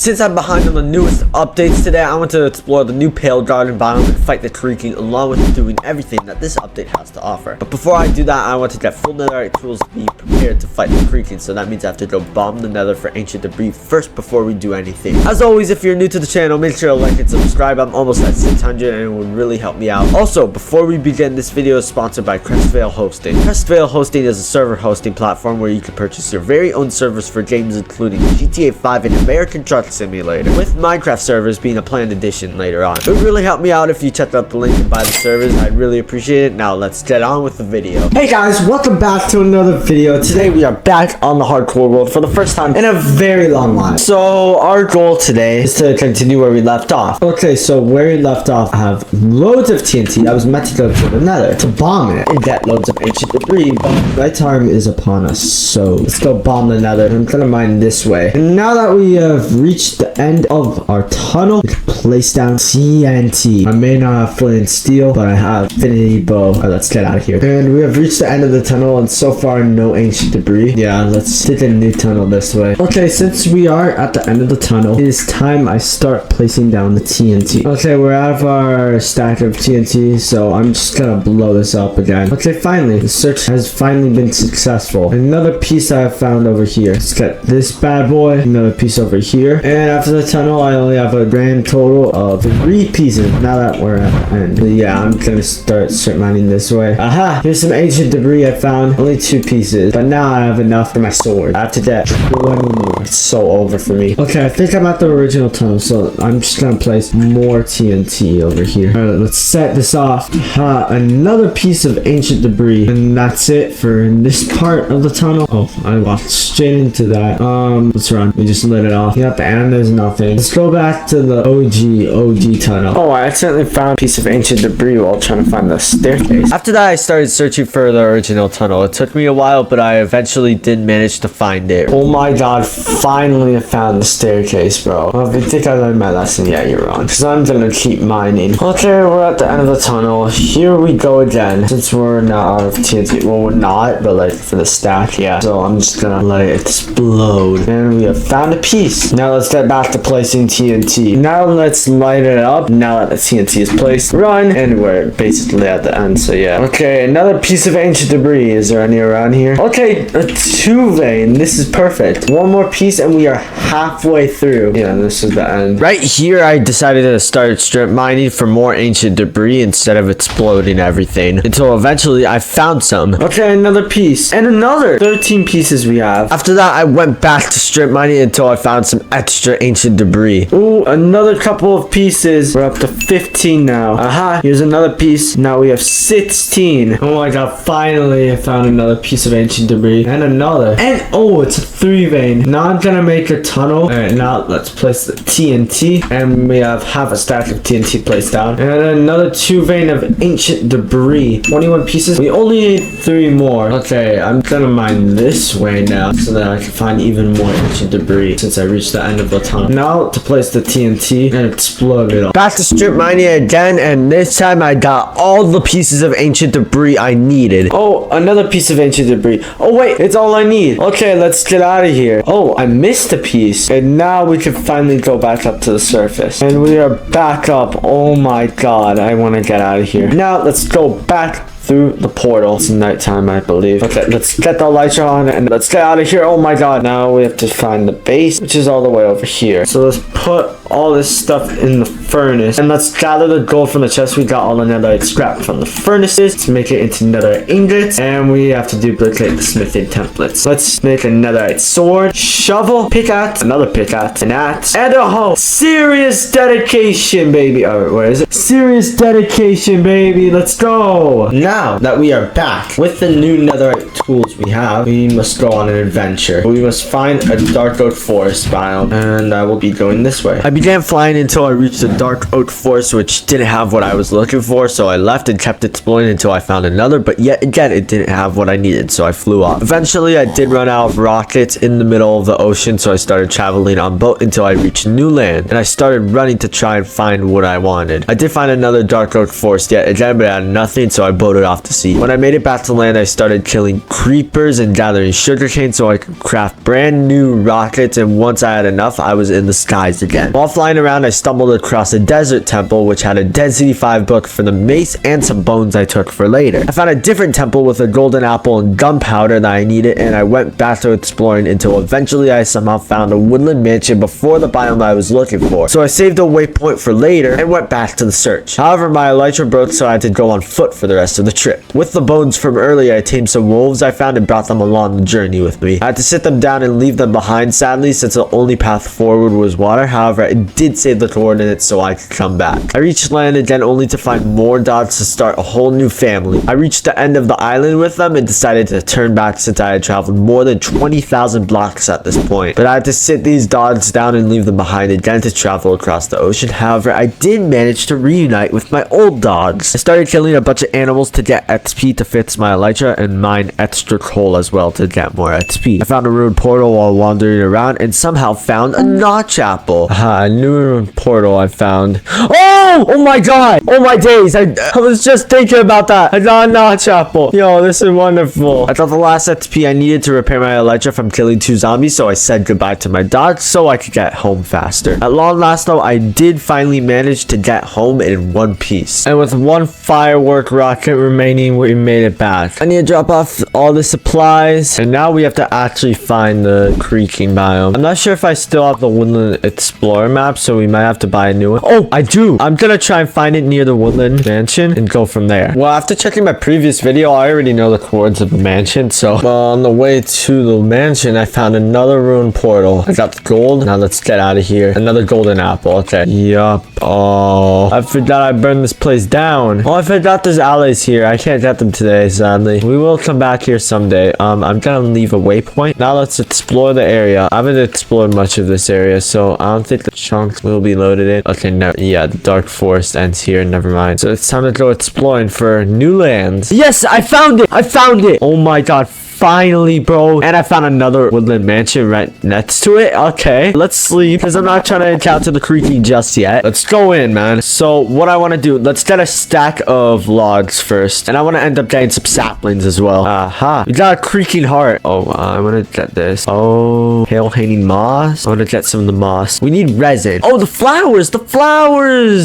Since I'm behind on the newest updates today, I want to explore the new Pale Garden biome and fight the creaking along with doing everything that this update has to offer. But before I do that, I want to get full netherite tools to be prepared to fight the creaking, so that means I have to go bomb the nether for ancient debris first before we do anything. As always, if you're new to the channel, make sure to like and subscribe. I'm almost at 600 and it would really help me out. Also, before we begin, this video is sponsored by Crestvale Hosting. Crestvale Hosting is a server hosting platform where you can purchase your very own servers for games including GTA 5 and American Truck Simulator, with Minecraft servers being a planned addition later on. It would really help me out if you check out the link and buy the servers. I'd really appreciate it. Now let's get on with the video. Hey guys, welcome back to another video. Today we are back on the hardcore world for the first time in a very long while. So our goal today is to continue where we left off. Okay, so where we left off, I have loads of TNT. I was meant to go to the nether to bomb it and get loads of ancient debris, but nighttime is upon us, so let's go bomb the nether. I'm gonna mine this way. And now that we have reached the end of our tunnel, we can place down TNT. I may not have flint and steel, but I have infinity bow. Alright, let's get out of here. And we have reached the end of the tunnel, and so far no ancient debris. Yeah, let's take a new tunnel this way. Okay, since we are at the end of the tunnel, it is time I start placing down the TNT. Okay, we're out of our stack of TNT, so I'm just gonna blow this up again. Okay, finally, the search has finally been successful. Another piece I have found over here. Let's get this bad boy. Another piece over here. And after the tunnel, I only have a grand total of 3 pieces. Now that we're at the end. Yeah, I'm gonna start mining this way. Aha! Here's some ancient debris I found. Only 2 pieces. But now I have enough for my sword. I have to get 20 more. It's so over for me. Okay, I think I'm at the original tunnel, so I'm just gonna place more TNT over here. Alright, let's set this off. Aha! Another piece of ancient debris. And that's it for this part of the tunnel. Oh, I walked straight into that. Let's run. We just lit it off. Yep, and there's nothing. Let's go back to the OG tunnel. Oh, I accidentally found a piece of ancient debris while trying to find the staircase. After that, I started searching for the original tunnel. It took me a while, but I eventually did manage to find it. Oh my god, finally I found the staircase, bro. Well, if you think I learned my lesson, yeah, you're wrong. Because I'm gonna keep mining. Okay, we're at the end of the tunnel. Here we go again. Since we're not out of TNT. Well, we're not, but like for the stack, yeah. So I'm just gonna let it explode. And we have found a piece. Now let's get back to placing TNT. Now let's light it up. Now that the TNT is placed, run, and we're basically at the end, so yeah. Okay, another piece of ancient debris. Is there any around here? Okay, a 2 vein. This is perfect. One more piece and we are halfway through. Yeah, this is the end. Right here, I decided to start strip mining for more ancient debris instead of exploding everything, until eventually I found some. Okay, another piece. And another 13 pieces we have. After that, I went back to strip mining until I found some extra ancient debris. Ooh, another couple of pieces. We're up to 15 now. Aha, here's another piece. Now we have 16. Oh my god, finally I found another piece of ancient debris. And another. And oh, it's a 3 vein. Now I'm gonna make a tunnel. Alright, now let's place the TNT. And we have half a stack of TNT placed down. And another 2 vein of ancient debris. 21 pieces. We only need 3 more. Okay, I'm gonna mine this way now so that I can find even more ancient debris since I reached the end of the tunnel. Now to place the TNT and explode it all. Back to strip mining again, and this time I got all the pieces of ancient debris I needed. Oh, another piece of ancient debris. Oh wait, it's all I need. Okay, let's get out of here. Oh, I missed a piece. And now we can finally go back up to the surface. And we are back up. Oh my god, I want to get out of here. Now let's go back through the portal. It's nighttime, I believe. Okay, let's get the lights on and let's get out of here. Oh my god, now we have to find the base, which is all the way over here. So let's put all this stuff in the furnace and let's gather the gold from the chest. We got all the netherite scrap from the furnaces to make it into netherite ingots, and we have to duplicate the smithing templates. Let's make a netherite sword, shovel, pickaxe, another pickaxe, an axe, and a hoe. Serious dedication, baby. Alright, where is it? Serious dedication, baby. Let's go. Now that we are back with the new netherite tools we have, we must go on an adventure. We must find a dark oak forest biome, and I will be going this way. I began flying until I reached the dark oak forest, which didn't have what I was looking for, so I left and kept exploring until I found another, but yet again it didn't have what I needed, so I flew off. Eventually I did run out of rockets in the middle of the ocean, so I started traveling on boat until I reached new land, and I started running to try and find what I wanted. I did find another dark oak forest yet again, but I had nothing, so I boated off to sea. When I made it back to land, I started killing creepers and gathering sugarcane so I could craft brand new rockets, and once I had enough, I was in the skies again. While flying around, I stumbled across a desert temple which had a density 5 book for the mace and some bones I took for later. I found a different temple with a golden apple and gunpowder that I needed, and I went back to exploring until eventually I somehow found a woodland mansion before the biome I was looking for. So I saved a waypoint for later and went back to the search. However, my elytra broke, so I had to go on foot for the rest of the trip. With the bones from earlier, I tamed some wolves I found and brought them along the journey with me. I had to sit them down and leave them behind, sadly, since the only path forward was water. However, I did save the coordinates so I could come back. I reached land again only to find more dogs to start a whole new family. I reached the end of the island with them and decided to turn back since I had traveled more than 20,000 blocks at this point. But I had to sit these dogs down and leave them behind again to travel across the ocean. However, I did manage to reunite with my old dogs. I started killing a bunch of animals to get XP to fix my elytra and mine extra coal as well to get more XP. I found a ruined portal while wandering around and somehow found a notch apple. A new ruined portal I found. Oh my god! Oh my days! I was just thinking about that. I got a notch apple. Yo, this is wonderful. I thought the last XP I needed to repair my elytra from killing 2 zombies, so I said goodbye to my dogs so I could get home faster. At long last though, I did finally manage to get home in one piece. And with one firework rocket remaining, we made it back. I need to drop off all the supplies, and now we have to actually find the creaking biome. I'm not sure if I still have the Woodland Explorer map, so we might have to buy a new one. Oh, I do! I'm gonna try and find it near the Woodland Mansion and go from there. Well, after checking my previous video, I already know the coordinates of the mansion, so on the way to the mansion, I found another ruined portal. I got the gold. Now let's get out of here. Another golden apple. Okay. Yup. Oh, I forgot I burned this place down. Oh, I forgot there's allies here. I can't get them today, sadly. We will come back here someday. I'm gonna leave a waypoint. Now let's explore the area. I haven't explored much of this area, so I don't think the chunks will be loaded in. Okay, no. Yeah, the dark forest ends here. Never mind. So it's time to go exploring for new lands. Yes, I found it! I found it! Oh my god. Finally, bro. And I found another woodland mansion right next to it. Okay, let's sleep because I'm not trying to encounter the creaking just yet. Let's go in, man. So what I want to do, let's get a stack of logs first, and I want to end up getting some saplings as well. Aha, we got a creaking heart. Oh, I want to get this. Oh, pale hanging moss. I want to get some of the moss. We need resin. Oh, the flowers.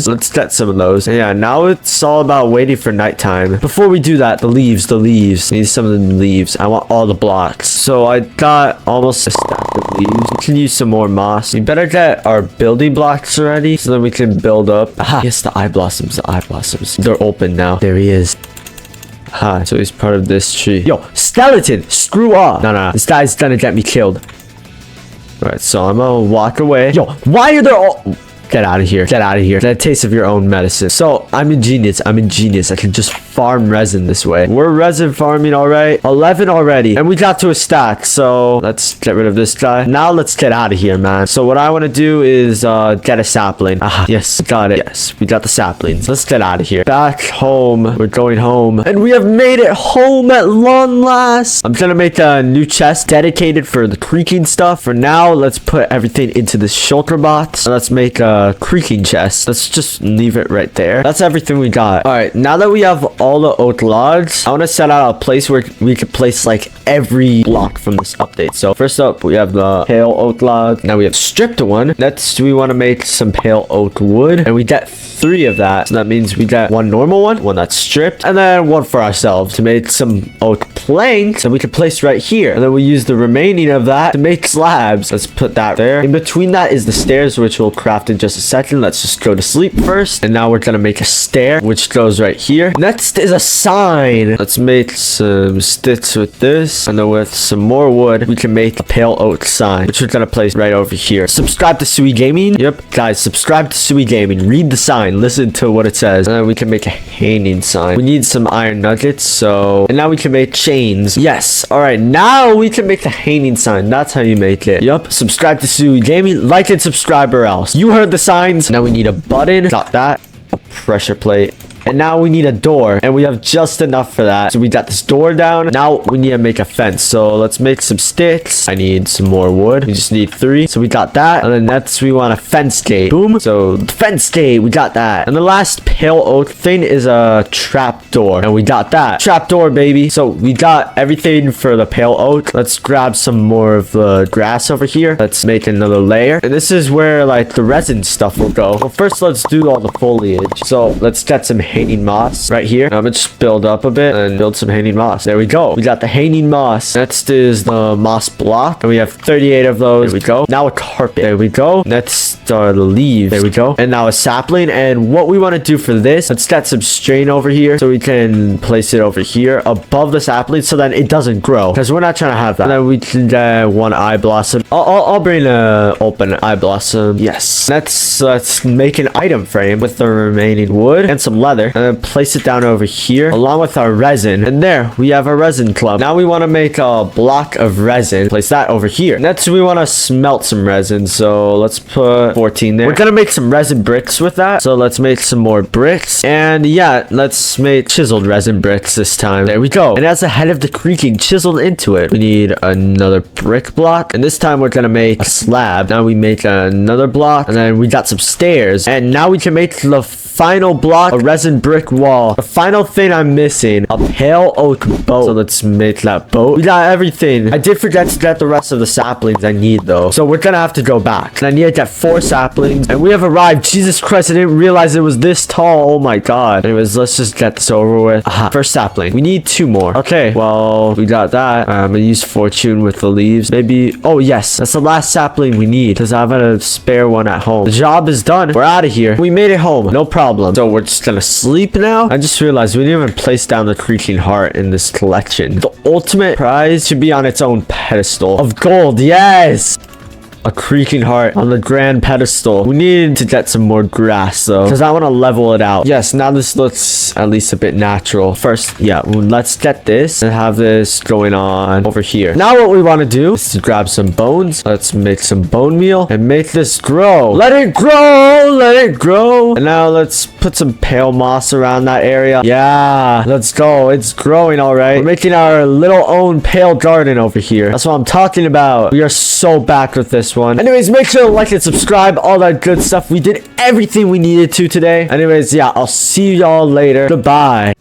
Let's get some of those. And yeah, now it's all about waiting for nighttime. Before we do that, the leaves. We need some of the leaves. I want all the blocks. So I got almost a stack of leaves. We can use some more moss. We better get our building blocks ready so then we can build up. Aha, yes, the eye blossoms. They're open now. There he is. Aha, so he's part of this tree. Yo, skeleton, screw off. No. This guy's gonna get me killed. All right, so I'm gonna walk away. Yo, why are there all... Get out of here. Get a taste of your own medicine. So I'm a genius. I can just farm resin this way. We're resin farming, all right. 11 already, and we got to a stack, so let's get rid of this guy. Now let's get out of here, man. So what I want to do is get a sapling. Ah, yes, got it. Yes, we got the saplings. Let's get out of here. Back home. We're going home, and we have made it home at long last. I'm gonna make a new chest dedicated for the creaking stuff. For now, let's put everything into this shulker box, and let's make a creaking chest. Let's just leave it right there. That's everything we got. All right, now that we have all the oak logs, I want to set out a place where we could place like every block from this update. So first up, we have the pale oak log. Now we have stripped one. Next, we want to make some pale oak wood, and we get 3 of that. So that means we get one normal one that's stripped, and then one for ourselves to make some oak planks that we can place right here. And then we use the remaining of that to make slabs. Let's put that there. In between that is the stairs, which we'll craft in just a second. Let's just go to sleep first. And now we're gonna make a stair, which goes right here. Next is a sign. Let's make some sticks with this, and then with some more wood, we can make a pale oak sign, which we're gonna place right over here. Subscribe to Sui Gaming. Yep, guys, subscribe to Sui Gaming. Read the sign, listen to what it says, and then we can make a hanging sign. We need some iron nuggets, so, and now we can make chains. Yes, all right, now we can make the hanging sign. That's how you make it. Yep, subscribe to Sui Gaming, like and subscribe, or else. You heard the the signs. Now we need a button. Got that. A pressure plate. And now we need a door, and we have just enough for that. So we got this door down. Now we need to make a fence. So let's make some sticks. I need some more wood. We just need 3. So we got that. And then next we want a fence gate. Boom. So fence gate, we got that. And the last pale oak thing is a trap door, and we got that. Trap door, baby. So we got everything for the pale oak. Let's grab some more of the grass over here. Let's make another layer. And this is where like the resin stuff will go. Well, first let's do all the foliage. So let's get some hanging moss right here. I'm gonna just build up a bit and build some hanging moss. There we go. We got the hanging moss. Next is the moss block, and we have 38 of those. There we go. Now a carpet. There we go. Next are the leaves. There we go. And now a sapling. And what we want to do for this, let's get some strain over here so we can place it over here above the sapling so that it doesn't grow, because we're not trying to have that. And then we can get one eye blossom. I'll bring a open eye blossom. Yes. Let's make an item frame with the remaining wood and some leather, and then place it down over here along with our resin. And there we have a resin clump. Now we want to make a block of resin. Place that over here. Next we want to smelt some resin, so let's put 14 there. We're gonna make some resin bricks with that, so let's make some more bricks. And yeah, let's make chiseled resin bricks this time. There we go. And as the head of the creaking chiseled into it, we need another brick block, and this time we're gonna make a slab. Now we make another block, and then we got some stairs, and now we can make the final block, a resin brick wall. The final thing I'm missing, a pale oak boat. So let's make that boat. We got everything. I did forget to get the rest of the saplings I need though, so we're gonna have to go back. And I need to get 4 saplings, and we have arrived. Jesus Christ, I didn't realize it was this tall. Oh my god. Anyways, let's just get this over with. Aha, first sapling. We need 2 more. Okay, well, we got that. I'm gonna use fortune with the leaves. Maybe, oh yes, that's the last sapling we need, because I have a spare one at home. The job is done. We're out of here. We made it home. No problem. So we're just gonna sleep now. I just realized we didn't even place down the creaking heart in this collection. The ultimate prize should be on its own pedestal of gold. Yes, a creaking heart on the grand pedestal. We need to get some more grass though, because I want to level it out. Yes, now this looks at least a bit natural. First, yeah, let's get this and have this going on over here. Now what we want to do is to grab some bones. Let's make some bone meal and make this grow. Let it grow, let it grow. And now let's put some pale moss around that area. Yeah, let's go. It's growing all right. We're making our little own pale garden over here. That's what I'm talking about. We are so back with this one. Anyways, make sure to like and subscribe, all that good stuff. We did everything we needed to today. Anyways, yeah, I'll see y'all later. Goodbye.